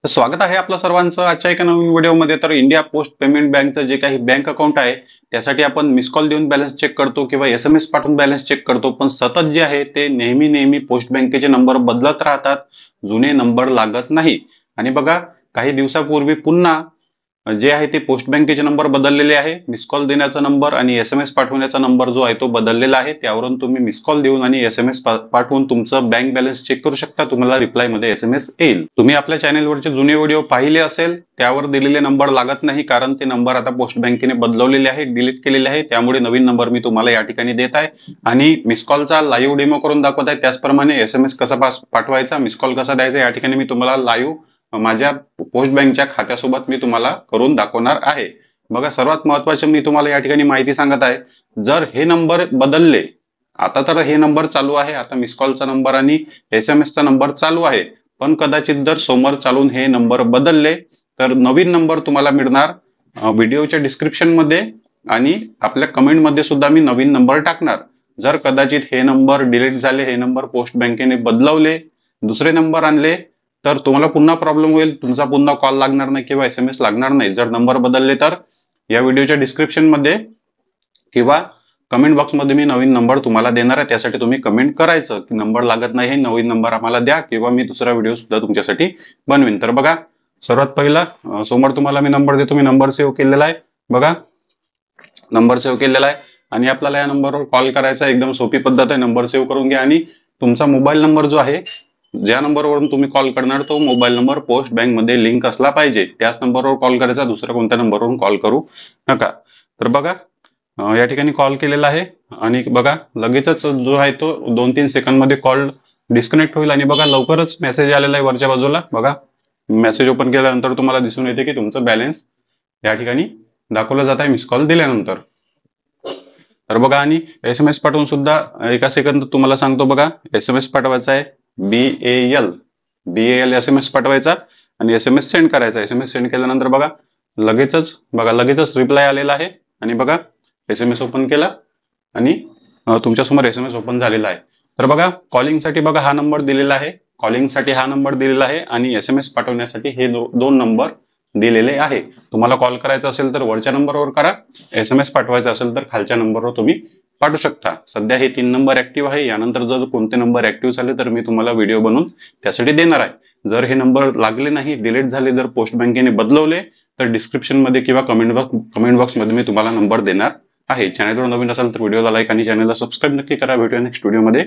तर स्वागत आहे आपलं सर्वांचं आजच्या एका नवीन व्हिडिओमध्ये। तर इंडिया पोस्ट पेमेंट बँकचं जे काही बँक अकाउंट आहे त्यासाठी आपण मिस कॉल देऊन बॅलन्स चेक करतो किंवा SMS पाठवून बॅलन्स चेक करतो, पण सतत जे आहे ते नेहमी पोस्ट बँकेचे नंबर बदलत राहतात, जुने नंबर लागत नाही। आणि बघा, काही दिवसापूर्वी पुन्हा जे आहे ते पोस्ट बँकेचे नंबर बदललेले आहे। मिस कॉल देण्याचा नंबर आणि SMS पाठवण्याचा नंबर जो आहे तो बदललेला आहे। त्यावरून तुम्ही मिस कॉल देऊन आणि SMS पाठवून तुमचं बँक बॅलन्स चेक करू शकता। तुम्हाला रिप्लाय मध्ये SMS येईल। तुम्ही आपल्या चॅनलवरचे जुने व्हिडिओ पाहिले असेल, त्यावर दिलेले नंबर लागत नाही, कारण ते नंबर आता पोस्ट बँकेने बदलवलेले आहे, डिलीट केलेले आहे। त्यामुळे नवीन नंबर मी तुम्हाला या ठिकाणी देत आहे आणि मिस कॉलचा लाईव्ह डेमो करून दाखवत आहे। त्याचप्रमाणे SMS कसा पाठवायचा, मिस कॉल कसा द्यायचा या ठिकाणी मी तुम्हाला लाईव्ह माझ्या पोस्ट बँकच्या खात्यासोबत मी तुम्हाला करून दाखवणार आहे। बघा, सर्वात महत्त्वाचं मी तुम्हाला या ठिकाणी माहिती सांगत आहे, जर हे नंबर बदलले, आता तर हे नंबर चालू आहे, आता मिस कॉलचा नंबर आणि SMS चा नंबर चालू आहे, पण कदाचित जर समोर चालून हे नंबर बदलले तर नवीन नंबर तुम्हाला मिळणार व्हिडिओच्या डिस्क्रिप्शन मध्ये आणि आपल्या कमेंट मध्ये सुद्धा मी नवीन नंबर टाकणार। जर कदाचित हे नंबर डिलीट झाले, हे नंबर पोस्ट बँकेने बदलवले, दुसरे नंबर आणले, तर तुम्हाला पुन्हा प्रॉब्लेम होईल, तुमचा पुन्हा कॉल लागणार नाही किंवा SMS लागणार नाही। जर नंबर बदलले तर या व्हिडिओच्या डिस्क्रिप्शन मध्ये किंवा कमेंट बॉक्स मध्ये मी नवीन नंबर तुम्हाला देणार आहे। त्यासाठी तुम्ही कमेंट करायचं की नंबर लागत नाही, नवीन नंबर आम्हाला द्या, किंवा मी दुसरा व्हिडिओ सुद्धा तुमच्यासाठी बनवीन। तर बघा, सर्वात पहिला समोर तुम्हाला मी नंबर देतो। मी नंबर सेव्ह केलेला आहे, बघा नंबर सेव्ह केलेला आहे आणि आपल्याला या नंबरवर कॉल करायचा। एकदम सोपी पद्धत आहे, नंबर सेव्ह करून घ्या आणि तुमचा मोबाईल नंबर जो आहे, ज्या नंबरवरून तुम्ही कॉल करणार तो मोबाईल नंबर पोस्ट बँक मध्ये लिंक असला पाहिजे, त्याच नंबरवर कॉल करायचा, दुसऱ्या कोणत्या नंबरवरून कॉल करू नका। तर बघा, या ठिकाणी कॉल केलेला आहे आणि बघा लगेचच जो आहे तो 2-3 सेकंद मध्ये कॉल डिस्कनेक्ट होईल। आणि बघा, लवकरच मेसेज आलेला आहे वरच्या बाजूला। बघा, मेसेज ओपन केल्यानंतर तुम्हाला दिसून येते की तुमचं बॅलन्स या ठिकाणी दाखवलं जात आहे मिस कॉल दिल्यानंतर। तर बघा, आणि SMS पाठवून सुद्धा एका सेकंद तुम्हाला सांगतो। बघा, SMS पाठवायचा आहे BAL SMS पाठवायचा आणि SMS सेंड करायचा। SMS सेंड केल्यानंतर बघा लगेचच रिप्लाय आलेला आहे आणि बघा SMS ओपन केला आणि तुमच्यासमोर SMS ओपन झालेला आहे। तर बघा, कॉलिंग साठी बघा हा नंबर दिलेला आहे, कॉलिंग साठी हा नंबर दिलेला आहे आणि SMS पाठवण्यासाठी हे दोन नंबर दिलेले आहे। तुम्हाला कॉल करायचा असेल तर वरच्या नंबरवर करा, SMS पाठवायचा असेल तर खालच्या नंबरवर तुम्ही पाठवू शकता। सध्या हे 3 नंबर ऍक्टिव्ह आहे, यानंतर जर कोणते नंबर ऍक्टिव्ह झाले तर मी तुम्हाला व्हिडिओ बनवून त्यासाठी देणार आहे। जर हे नंबर लागले नाही, डिलीट झाले, जर पोस्ट बँकेने बदलवले, तर डिस्क्रिप्शन मध्ये किंवा कमेंट बॉक्स मध्ये मी तुम्हाला नंबर देणार आहे। चॅनलवर नवीन असाल तर व्हिडिओला लाईक आणि चॅनलला सबस्क्राईब नक्की करा। भेटूया नेक्स्ट व्हिडिओमध्ये।